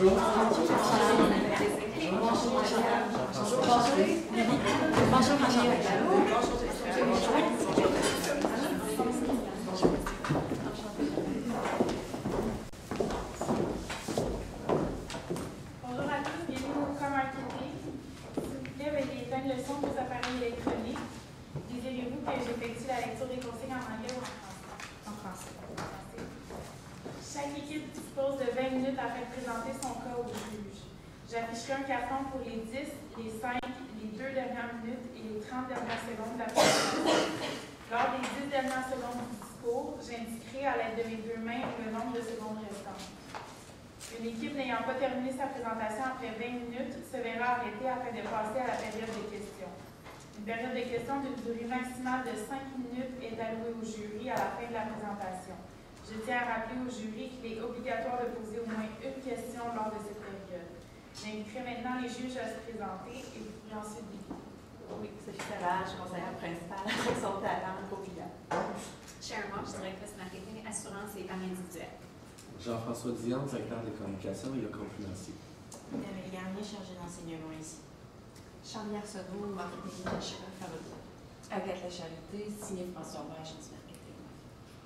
Bonjour. Leçon vos appareils électroniques. Désirez-vous que j'effectue la lecture des consignes en anglais ou en français? Chaque équipe dispose de 20 minutes afin de présenter son cas au juge. J'afficherai un carton pour les 10, les 5, les 2 dernières minutes et les 30 dernières secondes de la présentation. Lors des 10 dernières secondes du discours, j'indiquerai à l'aide de mes 2 mains le nombre de secondes restantes. Une équipe n'ayant pas terminé sa présentation après 20 minutes se verra arrêtée afin de passer à la période de questions. Une période de questions d'une durée maximale de 5 minutes est allouée au jury à la fin de la présentation. Je tiens à rappeler au jury qu'il est obligatoire de poser au moins une question lors de cette période. J'inviterai maintenant les juges à se présenter et vous pourrez ensuite débuter. Oui, Sophie Savage, conseillère principale, son talent, pour client. Sharon Marsh, directrice marketing, assurance et épargne individuelle. Jean-François Diane, secrétaire des communications et account financier. Amélie Garnier, chargée d'enseignement ici. Charlière Sodot, marketing, Fabrique. Agathe La Charité, signée François Roy, agence marketing.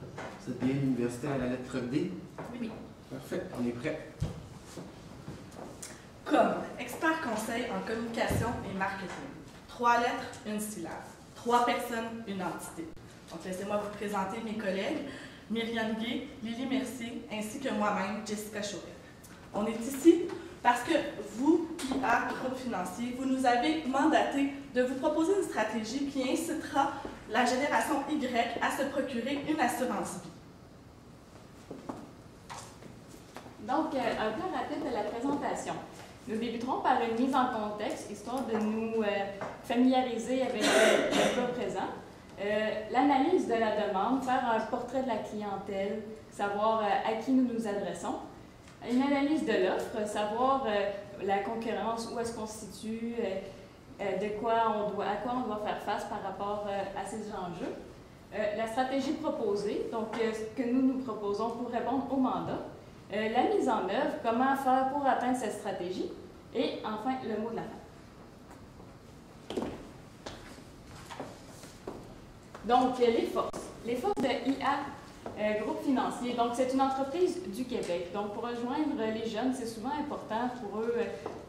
Vous êtes bien à l'université à la lettre D? Oui. Parfait, on est prêt. Comme expert conseil en communication et marketing. 3 lettres, une syllabe. 3 personnes, une entité. Donc, laissez-moi vous présenter mes collègues. Myriam Gay, Lily Mercier, ainsi que moi-même, Jessica Chaurel. On est ici parce que vous, IA Groupe Financier, vous nous avez mandaté de vous proposer une stratégie qui incitera la génération Y à se procurer une assurance vie. Donc, un plan rapide de la présentation. Nous débuterons par une mise en contexte, histoire de nous familiariser avec le cas présent. L'analyse de la demande, faire un portrait de la clientèle, savoir à qui nous nous adressons. Une analyse de l'offre, savoir la concurrence, où est-ce qu'on se situe, à quoi on doit faire face par rapport à ces enjeux. La stratégie proposée, donc ce que nous proposons pour répondre au mandat. La mise en œuvre, comment faire pour atteindre cette stratégie. Et enfin, le mot de la fin. Donc, les forces. Les forces de IA Groupe Financier. Donc, c'est une entreprise du Québec. Donc, pour rejoindre les jeunes, c'est souvent important pour eux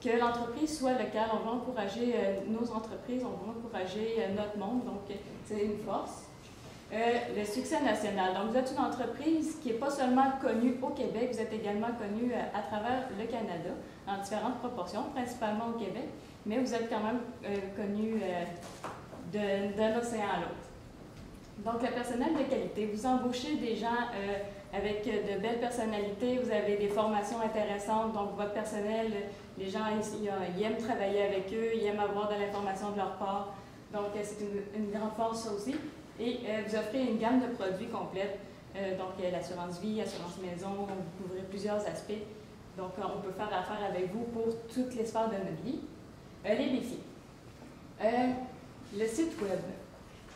que l'entreprise soit locale. On veut encourager nos entreprises, on veut encourager notre monde. Donc, c'est une force. Le succès national. Donc, vous êtes une entreprise qui n'est pas seulement connue au Québec, vous êtes également connue à travers le Canada, en différentes proportions, principalement au Québec, mais vous êtes quand même connue d'un océan à l'autre. Donc, le personnel de qualité, vous embauchez des gens avec de belles personnalités, vous avez des formations intéressantes, donc votre personnel, les gens ils aiment travailler avec eux, ils aiment avoir de l'information de leur part, donc c'est une grande force ça aussi. Et vous offrez une gamme de produits complète, donc l'assurance vie, assurance maison, vous couvrez plusieurs aspects, donc on peut faire affaire avec vous pour toutes les sphères de notre vie. Les défis. Le site web,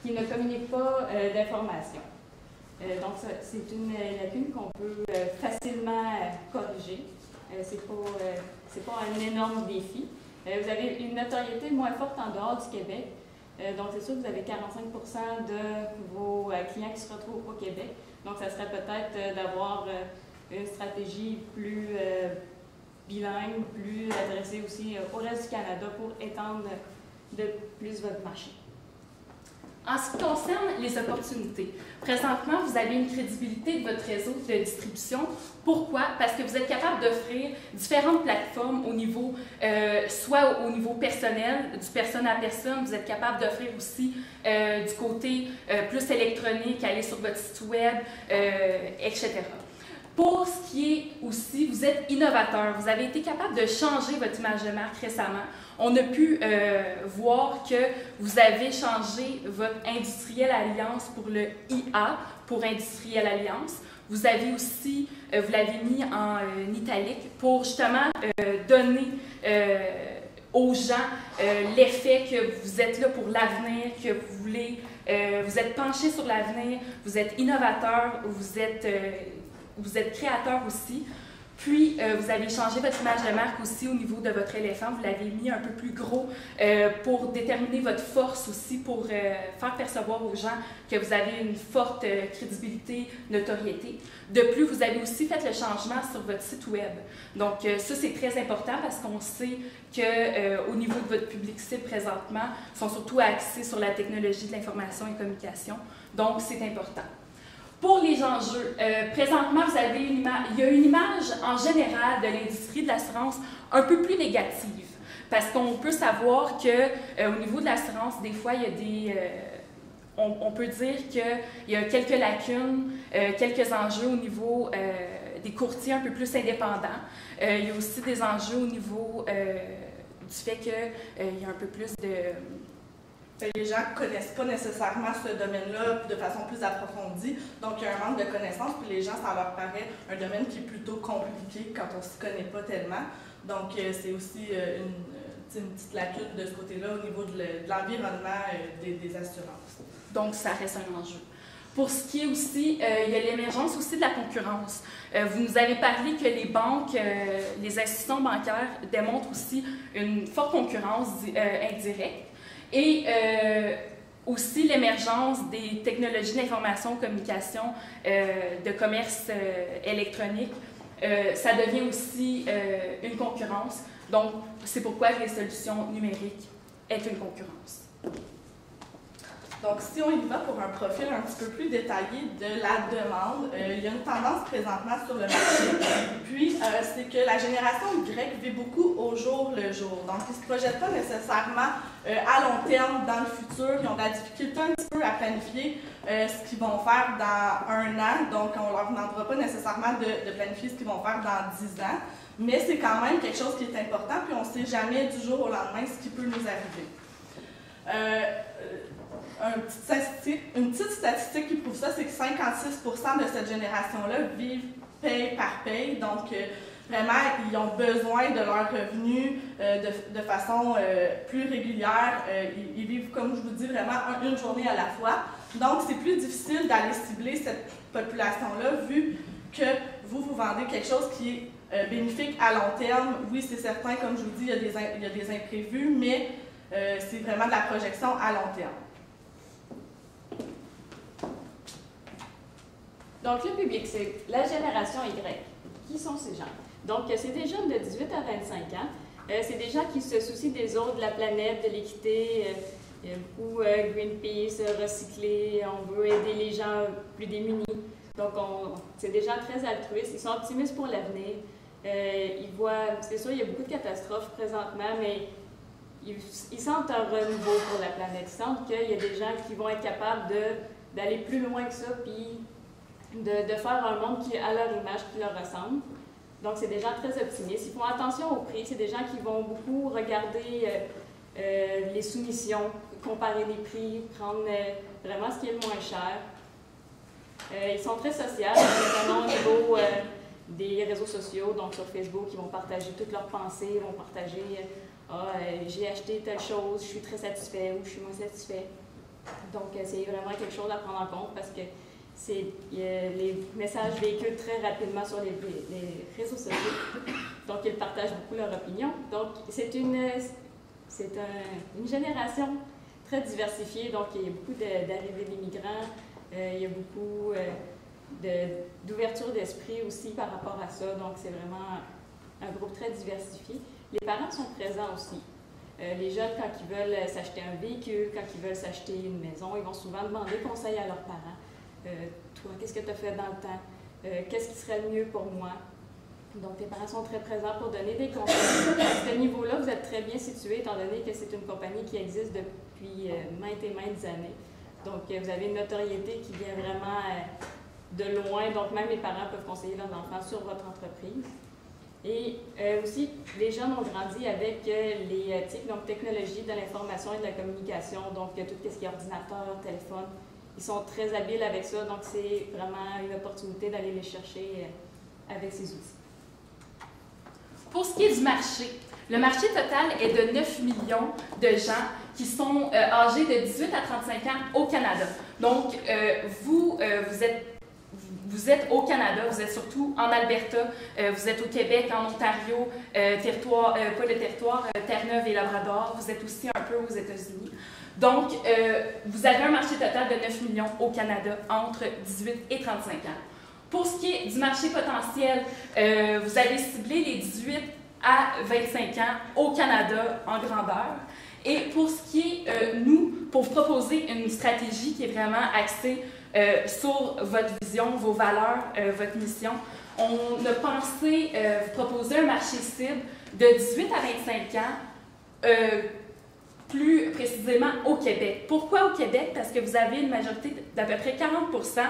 qui ne communique pas d'informations. Donc, c'est une lacune qu'on peut facilement corriger. C'est pas un énorme défi. Vous avez une notoriété moins forte en dehors du Québec. Donc, c'est sûr que vous avez 45% de vos clients qui se retrouvent au Québec. Donc, ça serait peut-être d'avoir une stratégie plus bilingue, plus adressée aussi au reste du Canada pour étendre de plus votre marché. En ce qui concerne les opportunités, présentement, vous avez une crédibilité de votre réseau de distribution. Pourquoi? Parce que vous êtes capable d'offrir différentes plateformes au niveau, soit au niveau personnel, du personne à personne, vous êtes capable d'offrir aussi du côté plus électronique, aller sur votre site web, etc. Pour ce qui est aussi, vous êtes innovateur, vous avez été capable de changer votre image de marque récemment. On a pu voir que vous avez changé votre Industriel Alliance pour le IA, pour Industriel Alliance. Vous avez aussi, vous l'avez mis en italique pour justement donner aux gens l'effet que vous êtes là pour l'avenir, que vous voulez, vous êtes penché sur l'avenir, vous êtes innovateur, vous êtes créateur aussi. Puis, vous avez changé votre image de marque aussi au niveau de votre éléphant. Vous l'avez mis un peu plus gros pour déterminer votre force aussi, pour faire percevoir aux gens que vous avez une forte crédibilité, notoriété. De plus, vous avez aussi fait le changement sur votre site web. Donc, ça, c'est très important parce qu'on sait qu'au niveau de votre public cible présentement, ils sont surtout axés sur la technologie de l'information et communication. Donc, c'est important. Pour les enjeux, présentement, vous avez il y a une image en général de l'industrie de l'assurance un peu plus négative, parce qu'on peut savoir qu'au niveau de l'assurance, des fois, il y a des... on peut dire qu'il y a quelques lacunes, quelques enjeux au niveau des courtiers un peu plus indépendants. Il y a aussi des enjeux au niveau du fait qu'il y a un peu plus de... Les gens ne connaissent pas nécessairement ce domaine-là de façon plus approfondie, donc il y a un manque de connaissances, puis les gens, ça leur paraît un domaine qui est plutôt compliqué quand on ne s'y connaît pas tellement. Donc c'est aussi une petite lacune de ce côté-là au niveau de l'environnement des assurances. Donc ça reste un enjeu. Pour ce qui est aussi, il y a l'émergence aussi de la concurrence. Vous nous avez parlé que les banques, les institutions bancaires démontrent aussi une forte concurrence indirecte. Et aussi l'émergence des technologies d'information, communication, de commerce électronique, ça devient aussi une concurrence. Donc, c'est pourquoi les solutions numériques est une concurrence. Donc, si on y va pour un profil un petit peu plus détaillé de la demande, il y a une tendance présentement sur le marché, puis c'est que la génération Y vit beaucoup au jour le jour. Donc, ils ne se projettent pas nécessairement à long terme dans le futur. Ils ont de la difficulté un petit peu à planifier ce qu'ils vont faire dans 1 an. Donc, on ne leur demandera pas nécessairement de planifier ce qu'ils vont faire dans 10 ans. Mais c'est quand même quelque chose qui est important, puis on ne sait jamais du jour au lendemain ce qui peut nous arriver. Une petite statistique qui prouve ça, c'est que 56% de cette génération-là vivent paye par paye. Donc, vraiment, ils ont besoin de leurs revenus de façon plus régulière. Ils vivent, comme je vous dis, vraiment une journée à la fois. Donc, c'est plus difficile d'aller cibler cette population-là, vu que vous vendez quelque chose qui est bénéfique à long terme. Oui, c'est certain, comme je vous dis, il y a des imprévus, mais c'est vraiment de la projection à long terme. Donc, le public, c'est la génération Y. Qui sont ces gens? Donc, c'est des jeunes de 18 à 25 ans. C'est des gens qui se soucient des autres, de la planète, de l'équité, ou Greenpeace, recycler. On veut aider les gens plus démunis. Donc, c'est des gens très altruistes. Ils sont optimistes pour l'avenir. Ils voient, c'est sûr, il y a beaucoup de catastrophes présentement, mais ils sentent un renouveau pour la planète. Ils sentent qu'il y a des gens qui vont être capables d'aller plus loin que ça, puis de faire un monde qui est à leur image, qui leur ressemble. Donc, c'est des gens très optimistes. Ils font attention au prix. C'est des gens qui vont beaucoup regarder les soumissions, comparer les prix, prendre vraiment ce qui est le moins cher. Ils sont très sociaux, notamment au niveau des réseaux sociaux. Donc, sur Facebook, ils vont partager toutes leurs pensées, ils vont partager j'ai acheté telle chose, je suis très satisfait ou je suis moins satisfait. Donc, c'est vraiment quelque chose à prendre en compte parce que les messages véhiculent très rapidement sur les réseaux sociaux. Donc, ils partagent beaucoup leur opinion. Donc, c'est une génération très diversifiée. Donc, il y a beaucoup d'arrivées d'immigrants. Il y a beaucoup d'ouverture d'esprit aussi par rapport à ça. Donc, c'est vraiment un groupe très diversifié. Les parents sont présents aussi. Les jeunes, quand ils veulent s'acheter un véhicule, quand ils veulent s'acheter une maison, ils vont souvent demander conseil à leurs parents. Toi, qu'est-ce que tu as fait dans le temps? Qu'est-ce qui serait le mieux pour moi? Donc, tes parents sont très présents pour donner des conseils. À ce niveau-là, vous êtes très bien situé, étant donné que c'est une compagnie qui existe depuis maintes et maintes années. Donc, vous avez une notoriété qui vient vraiment de loin. Donc, même les parents peuvent conseiller leurs enfants sur votre entreprise. Et aussi, les jeunes ont grandi avec les TIC, donc technologie de l'information et de la communication, donc tout ce qui est ordinateur, téléphone. Ils sont très habiles avec ça, donc c'est vraiment une opportunité d'aller les chercher avec ces outils. Pour ce qui est du marché, le marché total est de 9 millions de gens qui sont âgés de 18 à 35 ans au Canada. Donc, vous vous êtes au Canada, vous êtes surtout en Alberta, vous êtes au Québec, en Ontario, pas le territoire, Terre-Neuve et Labrador, vous êtes aussi un peu aux États-Unis. Donc, vous avez un marché total de 9 millions au Canada entre 18 et 35 ans. Pour ce qui est du marché potentiel, vous avez ciblé les 18 à 25 ans au Canada en grandeur. Et pour ce qui est, pour vous proposer une stratégie qui est vraiment axée sur votre vision, vos valeurs, votre mission, on a pensé vous proposer un marché cible de 18 à 25 ans, plus précisément au Québec. Pourquoi au Québec? Parce que vous avez une majorité d'à peu près 40%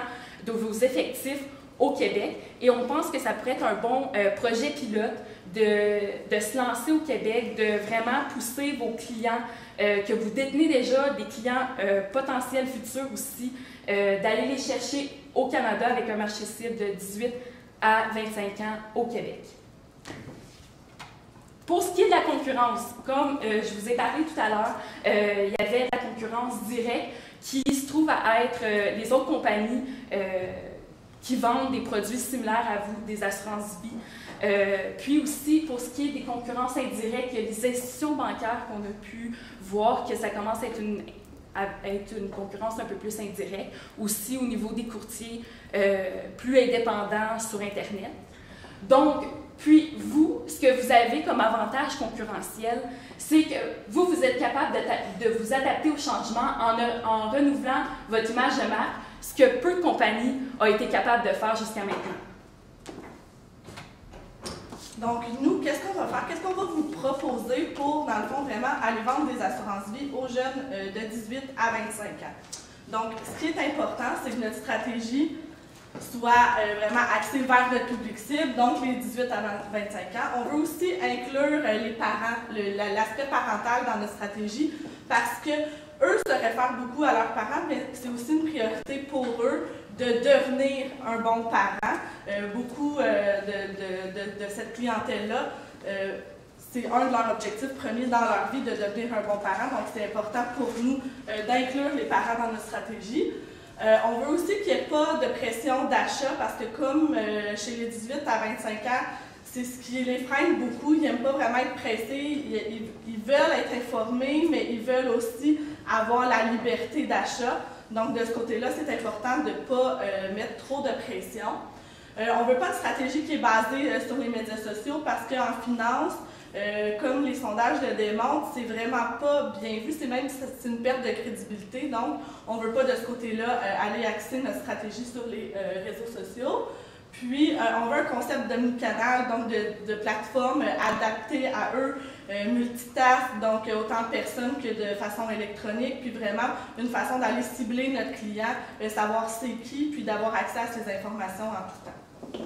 de vos effectifs au Québec et on pense que ça pourrait être un bon projet pilote de se lancer au Québec, de vraiment pousser vos clients que vous détenez déjà, des clients potentiels futurs aussi, d'aller les chercher au Canada avec un marché cible de 18 à 25 ans au Québec. Pour ce qui est de la concurrence, comme je vous ai parlé tout à l'heure, il y avait la concurrence directe qui se trouve à être les autres compagnies qui vendent des produits similaires à vous, des assurances-vie. Puis aussi, pour ce qui est des concurrences indirectes, il y a les institutions bancaires qu'on a pu voir que ça commence à être une concurrence un peu plus indirecte. Aussi au niveau des courtiers plus indépendants sur Internet. Donc, puis vous, ce que vous avez comme avantage concurrentiel, c'est que vous êtes capable de vous adapter au changement en renouvelant votre image de marque, ce que peu de compagnies ont été capables de faire jusqu'à maintenant. Donc, nous, qu'est-ce qu'on va faire? Qu'est-ce qu'on va vous proposer pour, dans le fond, vraiment aller vendre des assurances-vie aux jeunes de 18 à 25 ans? Donc, ce qui est important, c'est que notre stratégie soit vraiment axée vers notre public cible, donc les 18 à 25 ans. On veut aussi inclure les parents, l'aspect parental dans notre stratégie, parce que eux se réfèrent beaucoup à leurs parents, mais c'est aussi une priorité pour eux de devenir un bon parent. Beaucoup de cette clientèle-là, c'est un de leurs objectifs premiers dans leur vie de devenir un bon parent. Donc, c'est important pour nous d'inclure les parents dans notre stratégie. On veut aussi qu'il n'y ait pas de pression d'achat parce que comme chez les 18 à 25 ans, c'est ce qui les freine beaucoup. Ils n'aiment pas vraiment être pressés. Ils veulent être informés, mais ils veulent aussi avoir la liberté d'achat. Donc, de ce côté-là, c'est important de ne pas mettre trop de pression. On ne veut pas de stratégie qui est basée sur les médias sociaux parce qu'en finance, comme les sondages le démontrent, c'est vraiment pas bien vu. C'est même une perte de crédibilité. Donc, on ne veut pas de ce côté-là aller axer notre stratégie sur les réseaux sociaux. Puis, on veut un concept d'omnicanal, donc de plateforme adaptée à eux, multitask, donc autant de personnes que de façon électronique, puis vraiment une façon d'aller cibler notre client, savoir c'est qui, puis d'avoir accès à ces informations en tout temps.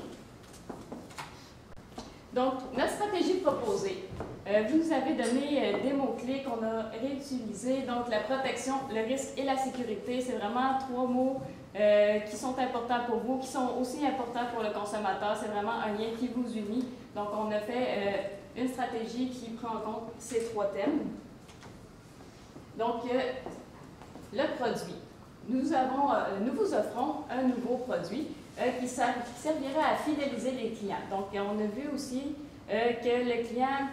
Donc, notre stratégie proposée. Vous nous avez donné des mots-clés qu'on a réutilisés. Donc, la protection, le risque et la sécurité, c'est vraiment 3 mots qui sont importants pour vous, qui sont aussi importants pour le consommateur. C'est vraiment un lien qui vous unit. Donc, on a fait une stratégie qui prend en compte ces 3 thèmes. Donc, le produit. Nous vous offrons un nouveau produit qui servira à fidéliser les clients. Donc, on a vu aussi que le client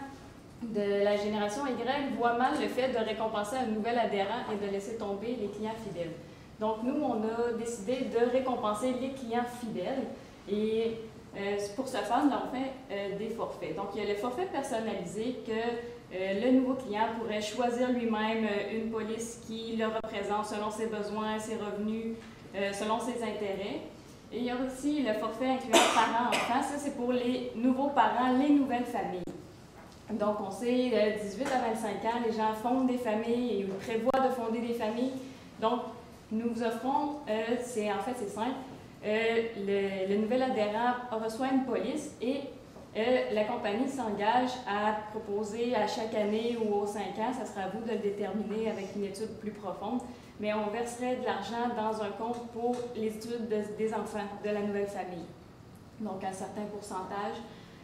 de la génération Y voit mal le fait de récompenser un nouvel adhérent et de laisser tomber les clients fidèles. Donc, nous, on a décidé de récompenser les clients fidèles et pour ce faire, on fait des forfaits. Donc, il y a le forfait personnalisé que le nouveau client pourrait choisir lui-même une police qui le représente selon ses besoins, ses revenus, selon ses intérêts. Et il y a aussi le forfait incluant parents-enfants. Ça, c'est pour les nouveaux parents, les nouvelles familles. Donc, on sait, 18 à 25 ans, les gens fondent des familles et prévoient de fonder des familles. Donc, nous vous offrons, c'est simple, le nouvel adhérent reçoit une police et la compagnie s'engage à proposer à chaque année ou aux 5 ans, ça sera à vous de le déterminer avec une étude plus profonde, mais on verserait de l'argent dans un compte pour les études des enfants de la nouvelle famille. Donc, un certain pourcentage.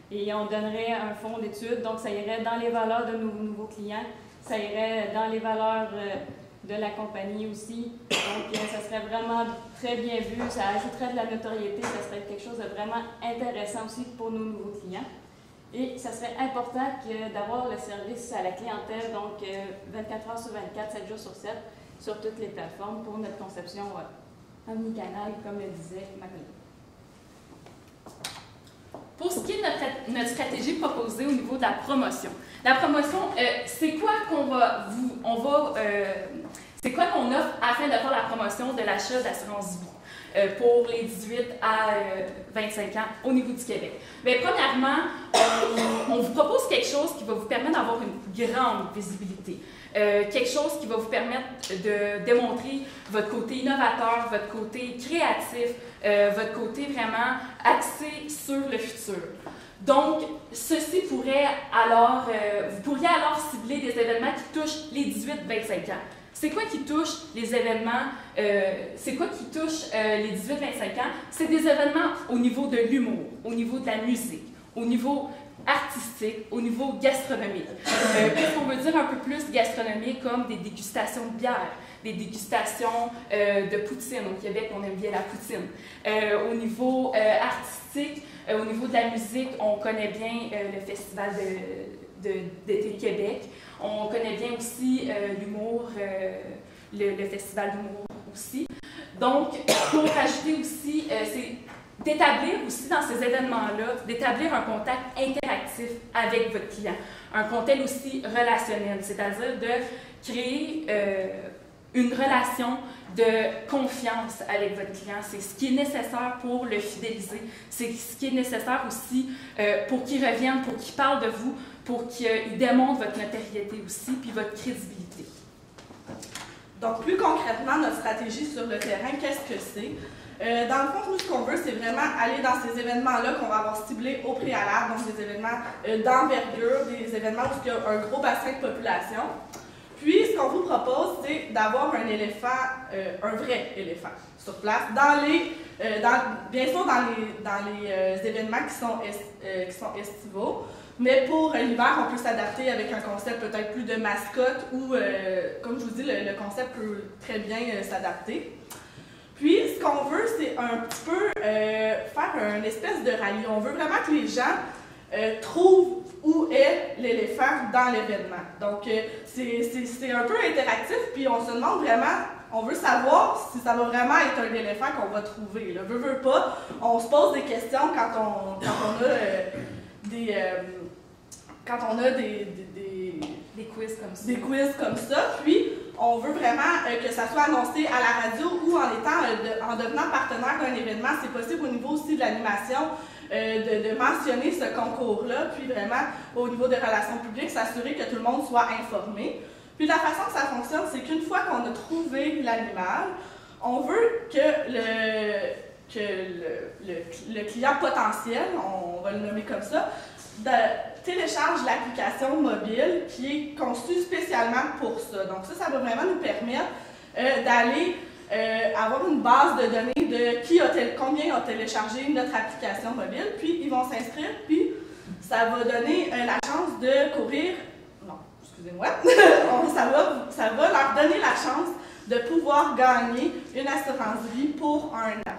Et on donnerait un fonds d'études, donc ça irait dans les valeurs de nos nouveaux clients, ça irait dans les valeurs de la compagnie aussi. Donc, ça serait vraiment très bien vu, ça ajouterait de la notoriété, ça serait quelque chose de vraiment intéressant aussi pour nos nouveaux clients. Et ça serait important d'avoir le service à la clientèle, donc 24 heures sur 24, 7 jours sur 7, sur toutes les plateformes pour notre conception omnicanal, comme le disait ma collègue. Pour ce qui est de notre stratégie proposée au niveau de la promotion. La promotion, c'est quoi c'est quoi qu'on offre afin de faire la promotion de l'achat d'assurance vie pour les 18 à 25 ans au niveau du Québec? Bien, premièrement, on vous propose quelque chose qui va vous permettre d'avoir une grande visibilité. Quelque chose qui va vous permettre de démontrer votre côté innovateur, votre côté créatif, votre côté vraiment axé sur le futur. Donc, ceci pourrait alors, vous pourriez alors cibler des événements qui touchent les 18-25 ans. C'est quoi qui touche les événements, c'est quoi qui touche les 18-25 ans? C'est des événements au niveau de l'humour, au niveau de la musique, au niveau artistique, au niveau gastronomique. Qu'est-ce qu'on veut dire un peu plus gastronomique, comme des dégustations de bière, des dégustations de poutine. Au Québec, on aime bien la poutine. Au niveau artistique, au niveau de la musique, on connaît bien le Festival d'été de Québec. On connaît bien aussi l'humour, le Festival d'humour aussi. Donc, pour ajouter aussi, c'est d'établir aussi dans ces événements-là, d'établir un contact interactif avec votre client, un contact aussi relationnel, c'est-à-dire de créer une relation de confiance avec votre client. C'est ce qui est nécessaire pour le fidéliser, c'est ce qui est nécessaire aussi pour qu'il revienne, pour qu'il parle de vous, pour qu'il démontre votre notoriété aussi, puis votre crédibilité. Donc, plus concrètement, notre stratégie sur le terrain, qu'est-ce que c'est? Dans le fond, nous, ce qu'on veut, c'est vraiment aller dans ces événements-là qu'on va avoir ciblés au préalable, donc des événements d'envergure, des événements où il y a un gros bassin de population. Puis, ce qu'on vous propose, c'est d'avoir un éléphant, un vrai éléphant, sur place, bien sûr dans les événements qui sont estivaux, mais pour l'hiver, on peut s'adapter avec un concept peut-être plus de mascotte ou, comme je vous dis, le concept peut très bien s'adapter. Puis, ce qu'on veut, c'est un petit peu faire une espèce de rallye. On veut vraiment que les gens trouvent où est l'éléphant dans l'événement. Donc, c'est un peu interactif, puis on se demande vraiment, on veut savoir si ça va vraiment être un éléphant qu'on va trouver. Là. Veut pas, on se pose des questions quand on a des quiz comme ça. Des quiz comme ça, puis on veut vraiment que ça soit annoncé à la radio ou en devenant partenaire d'un événement. C'est possible au niveau aussi de l'animation de mentionner ce concours-là, puis vraiment au niveau des relations publiques, s'assurer que tout le monde soit informé. Puis la façon que ça fonctionne, c'est qu'une fois qu'on a trouvé l'animal, on veut que le client potentiel, on va le nommer comme ça, télécharge l'application mobile qui est conçue spécialement pour ça. Donc ça va vraiment nous permettre d'aller avoir une base de données de combien ont téléchargé notre application mobile, puis ils vont s'inscrire, puis ça va donner la chance de courir, non, excusez-moi, ça va leur donner la chance de pouvoir gagner une assurance vie pour 1 an.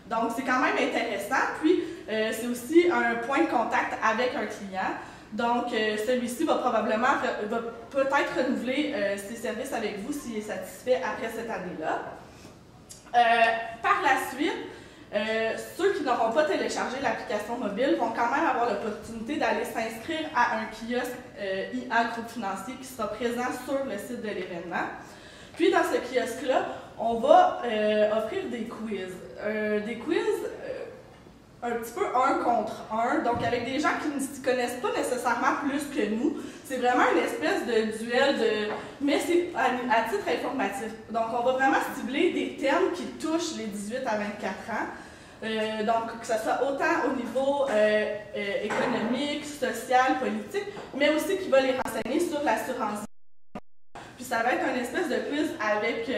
Donc, c'est quand même intéressant. Puis, c'est aussi un point de contact avec un client. Donc, celui-ci va peut-être renouveler ses services avec vous s'il est satisfait après cette année-là. Par la suite, ceux qui n'auront pas téléchargé l'application mobile vont quand même avoir l'opportunité d'aller s'inscrire à un kiosque IA Groupe Financier qui sera présent sur le site de l'événement. Puis, dans ce kiosque-là, on va offrir des quiz. Des quiz un petit peu 1 contre 1, donc avec des gens qui ne s'y connaissent pas nécessairement plus que nous. C'est vraiment une espèce de duel, mais c'est à titre informatif. Donc, on va vraiment cibler des thèmes qui touchent les 18 à 24 ans. Donc, que ce soit autant au niveau économique, social, politique, mais aussi qui va les renseigner sur l'assurance. Puis ça va être une espèce de quiz avec,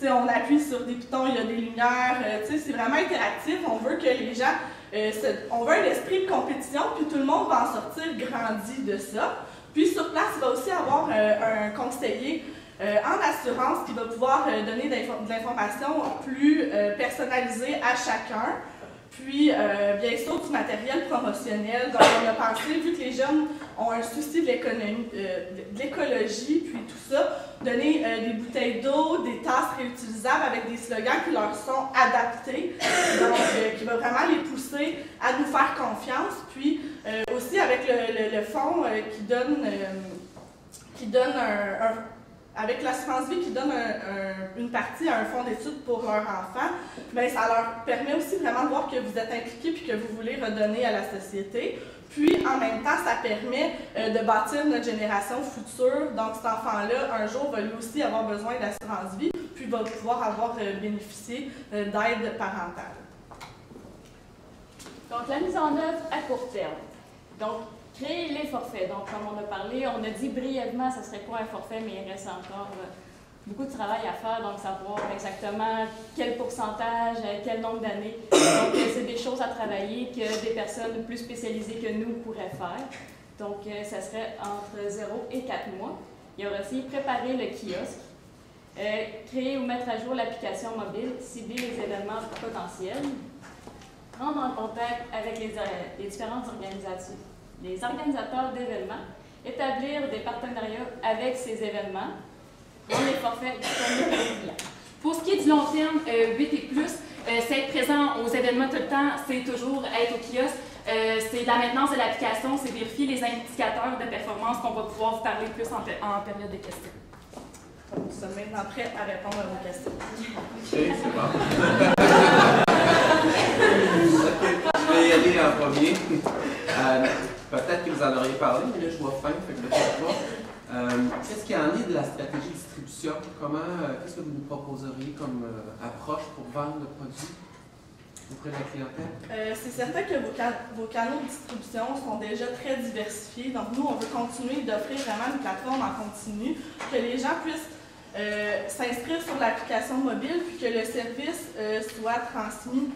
on appuie sur des pitons, il y a des lumières, c'est vraiment interactif. On veut que les gens, on veut un esprit de compétition, puis tout le monde va en sortir grandi de ça. Puis sur place, il va aussi avoir un conseiller En assurance, qui va pouvoir donner de l'information plus personnalisée à chacun. Puis, bien sûr, du matériel promotionnel. Donc, on a pensé, vu que les jeunes ont un souci de l'écologie, puis tout ça, donner des bouteilles d'eau, des tasses réutilisables avec des slogans qui leur sont adaptés, donc qui va vraiment les pousser à nous faire confiance. Puis, aussi avec le fonds qui donne avec l'assurance vie qui donne une partie à un fonds d'études pour leurs enfants, bien, ça leur permet aussi vraiment de voir que vous êtes impliqués et que vous voulez redonner à la société. Puis, en même temps, ça permet de bâtir notre génération future. Donc, cet enfant-là, un jour, va lui aussi avoir besoin d'assurance vie, puis va pouvoir avoir bénéficié d'aide parentale. Donc, la mise en œuvre à court terme. Donc, créer les forfaits. Donc, comme on a parlé, on a dit brièvement, ça serait quoi un forfait, mais il reste encore beaucoup de travail à faire, donc savoir exactement quel pourcentage, quel nombre d'années. Donc, c'est des choses à travailler que des personnes plus spécialisées que nous pourraient faire. Donc, ça serait entre 0 et 4 mois. Il y aura aussi préparer le kiosque, créer ou mettre à jour l'application mobile, cibler les événements potentiels, prendre en contact avec les différentes organisations, les organisateurs d'événements, établir des partenariats avec ces événements, rendre les forfaits disponibles aux clients. Pour ce qui est du long terme, 8 et plus, c'est être présent aux événements tout le temps, c'est toujours être au kiosque, c'est de la maintenance de l'application, c'est vérifier les indicateurs de performance qu'on va pouvoir vous parler plus en période de questions. Nous sommes maintenant prêts à répondre à vos questions. OK, c'est bon. Je vais y aller en premier. Peut-être que vous en auriez parlé, mais là, je vois faim, fait que peut-être pas. Qu'est-ce qu'il y en est de la stratégie de distribution? Qu'est-ce que vous nous proposeriez comme approche pour vendre le produit auprès de la clientèle? C'est certain que vos canaux de distribution sont déjà très diversifiés. Donc, nous, on veut continuer d'offrir vraiment une plateforme en continu, que les gens puissent s'inscrire sur l'application mobile, puis que le service soit transmis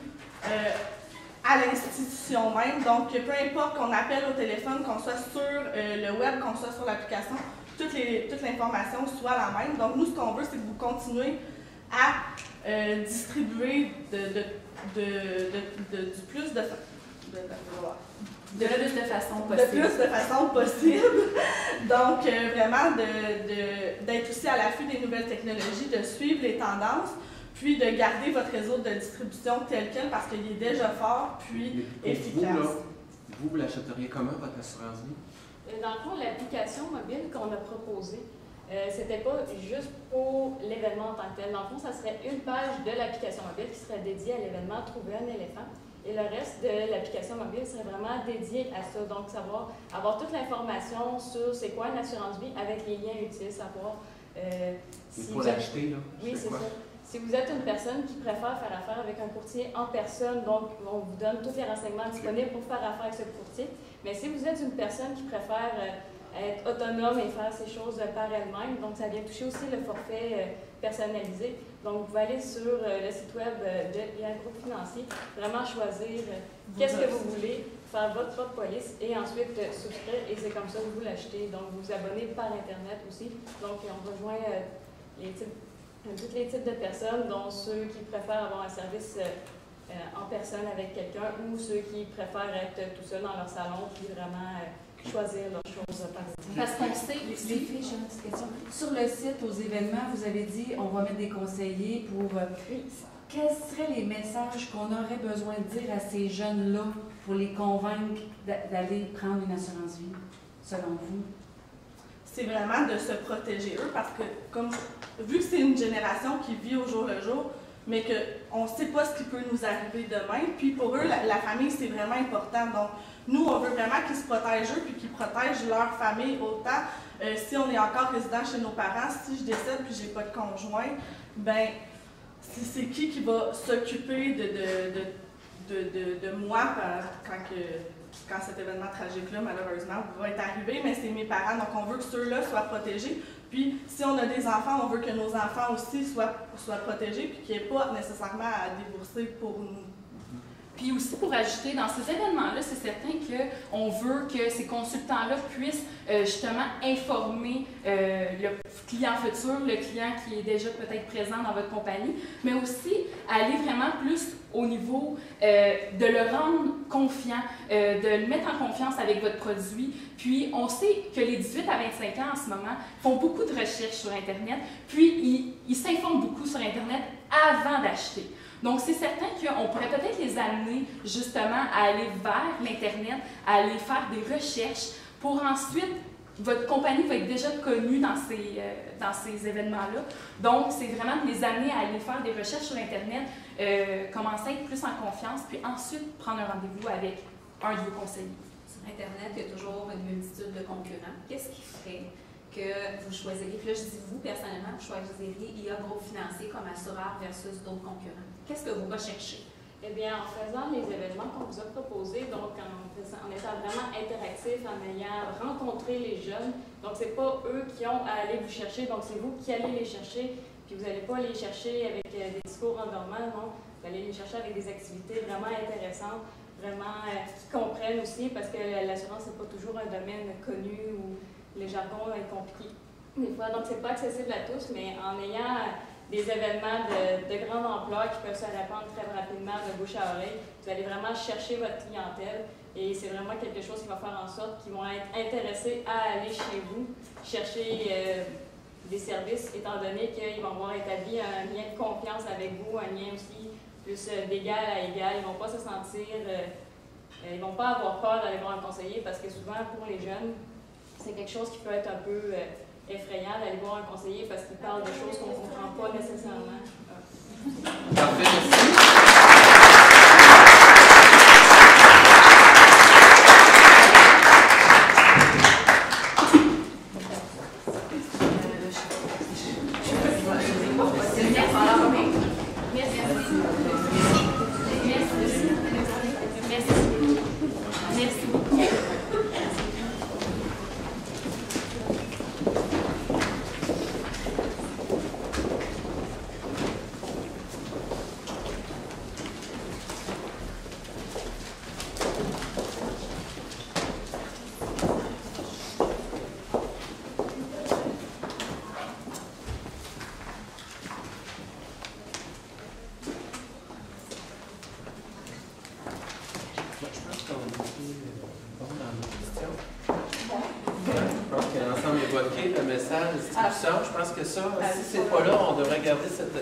à l'institution même. Donc, peu importe qu'on appelle au téléphone, qu'on soit sur le web, qu'on soit sur l'application, toute l'information soit la même. Donc, nous, ce qu'on veut, c'est que vous continuez à distribuer du plus de façon possible. Donc, vraiment, d'être aussi à l'affût des nouvelles technologies, de suivre les tendances, puis de garder votre réseau de distribution tel quel parce qu'il est déjà fort, puis efficace. Vous l'achèteriez comment, votre assurance vie? Dans le fond, l'application mobile qu'on a proposée, c'était pas juste pour l'événement en tant que tel. Dans le fond, ça serait une page de l'application mobile qui serait dédiée à l'événement « Trouver un éléphant ». Et le reste de l'application mobile serait vraiment dédié à ça. Donc, avoir toute l'information sur c'est quoi une assurance vie avec les liens utiles, savoir si pour l'acheter, là? Oui, c'est ça. Si vous êtes une personne qui préfère faire affaire avec un courtier en personne, donc on vous donne tous les renseignements disponibles pour faire affaire avec ce courtier. Mais si vous êtes une personne qui préfère être autonome et faire ces choses par elle-même, donc ça vient toucher aussi le forfait personnalisé. Donc, vous pouvez aller sur le site web de l'IA Groupe Financier, vraiment choisir qu'est-ce que vous voulez, faire votre propre police et ensuite souscrire et c'est comme ça que vous l'achetez. Donc, vous vous abonnez par Internet aussi. Donc, on rejoint tous les types de personnes, dont ceux qui préfèrent avoir un service en personne avec quelqu'un ou ceux qui préfèrent être tout seul dans leur salon puis vraiment choisir leurs choses par exemple. Parce qu'on sait, les filles, j'ai une petite question. Sur le site, aux événements, vous avez dit on va mettre des conseillers pour. Quels seraient les messages qu'on aurait besoin de dire à ces jeunes-là pour les convaincre d'aller prendre une assurance vie, selon vous? C'est vraiment de se protéger eux parce que, vu que c'est une génération qui vit au jour le jour, mais qu'on ne sait pas ce qui peut nous arriver demain, puis pour eux, la famille, c'est vraiment important. Donc, nous, on veut vraiment qu'ils se protègent eux, puis qu'ils protègent leur famille autant. Si on est encore résident chez nos parents, si je décède puis j'ai pas de conjoint, ben c'est qui va s'occuper de moi quand cet événement tragique-là, malheureusement, va être arrivé, mais c'est mes parents. Donc, on veut que ceux-là soient protégés. Puis, si on a des enfants, on veut que nos enfants aussi soient protégés, puis qu'il n'y ait pas nécessairement à débourser pour nous. Puis aussi, pour ajouter, dans ces événements-là, c'est certain qu'on veut que ces consultants-là puissent justement informer client futur, le client qui est déjà peut-être présent dans votre compagnie, mais aussi aller vraiment plus au niveau de le rendre confiant, de le mettre en confiance avec votre produit. Puis, on sait que les 18 à 25 ans en ce moment font beaucoup de recherches sur Internet, puis ils s'informent beaucoup sur Internet avant d'acheter. Donc, c'est certain qu'on pourrait peut-être les amener justement à aller vers l'Internet, à aller faire des recherches pour ensuite, votre compagnie va être déjà connue dans ces événements-là. Donc, c'est vraiment de les amener à aller faire des recherches sur Internet, commencer à être plus en confiance, puis ensuite prendre un rendez-vous avec un de vos conseillers. Sur Internet, il y a toujours une multitude de concurrents. Qu'est-ce qui ferait que vous choisiriez, puis là je dis vous personnellement, vous choisiriez IA Groupe Financier comme assureur versus d'autres concurrents? Qu'est-ce que vous recherchez? Eh bien, en faisant les événements qu'on vous a proposés, donc en étant vraiment interactif, en ayant rencontré les jeunes, donc c'est pas eux qui ont à aller vous chercher, donc c'est vous qui allez les chercher, puis vous n'allez pas les chercher avec des discours endormants, non, vous allez les chercher avec des activités vraiment intéressantes, vraiment qui comprennent aussi, parce que l'assurance n'est pas toujours un domaine connu où le jargon est compliqué des fois, donc c'est pas accessible à tous, mais en ayant des événements de grande ampleur qui peuvent se répandre très rapidement de bouche à oreille, vous allez vraiment chercher votre clientèle et c'est vraiment quelque chose qui va faire en sorte qu'ils vont être intéressés à aller chez vous, chercher des services, étant donné qu'ils vont avoir établi un lien de confiance avec vous, un lien aussi plus d'égal à égal. Ils ne vont pas se sentir, ils ne vont pas avoir peur d'aller voir un conseiller parce que souvent pour les jeunes, c'est quelque chose qui peut être un peu effrayant d'aller voir un conseiller parce qu'il parle de choses qu'on ne comprend pas nécessairement. Parfait, merci. Le message de distribution, je pense que ça, si c'est pas là, on devrait garder cette